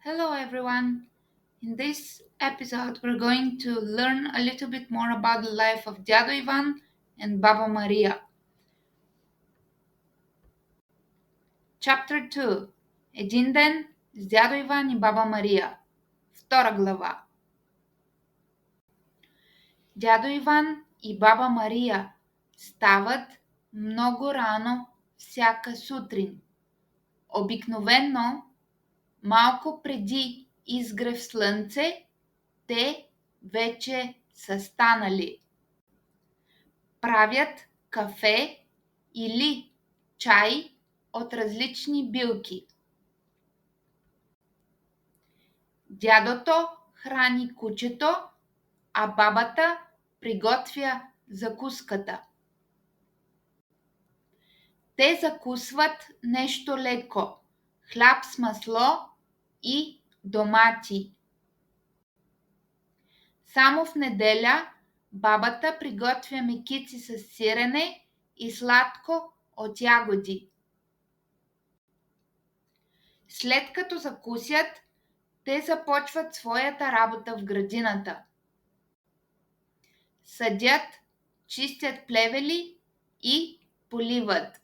Hello everyone. In this episode, we're going to learn a little bit more about the life of Дядо Иван and Baba Maria. Chapter 2. Един ден с Дядо Иван и Баба Мария. Втора глава. Дядо Иван и Баба Мария стават много рано всяка сутрин. Обикновено, малко преди изгрев слънце, те вече са станали. Правят кафе или чай от различни билки. Дядото храни кучето, а бабата приготвя закуската. Те закусват нещо леко – хляб с масло и домати. Само в неделя бабата приготвя мекици с сирене и сладко от ягоди. След като закусят, те започват своята работа в градината. Съдят, чистят плевели и поливат.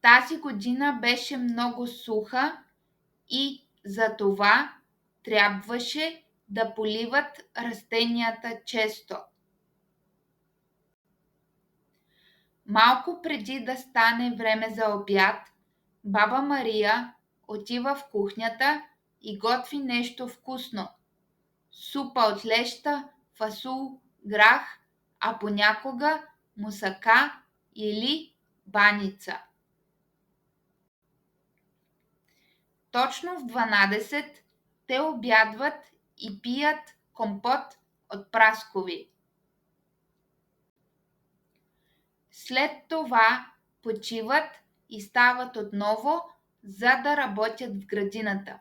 Тази година беше много суха и затова трябваше да поливат растенията често. Малко преди да стане време за обяд, баба Мария отива в кухнята и готви нещо вкусно. Супа от леща, фасул, грах, а понякога мусака или баница. Точно в 12 те обядват и пият компот от праскови. След това почиват и стават отново, за да работят в градината.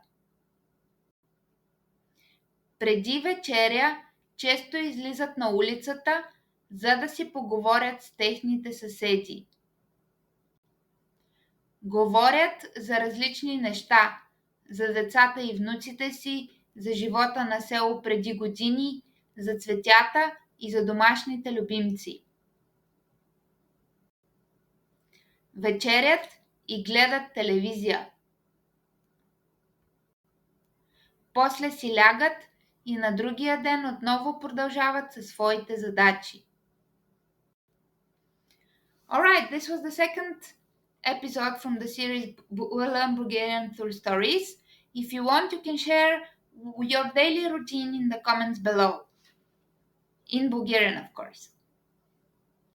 Преди вечеря често излизат на улицата, за да си поговорят с техните съседи. Говорят за различни неща, за децата и внуците си, за живота на село преди години, за цветята и за домашните любимци. Вечерят и гледат телевизия. После си лягат и на другия ден отново продължават със своите задачи. Alright, this was the second episode from the series Learn Bulgarian Through Stories. If you want, you can share your daily routine in the comments below. In Bulgarian, of course.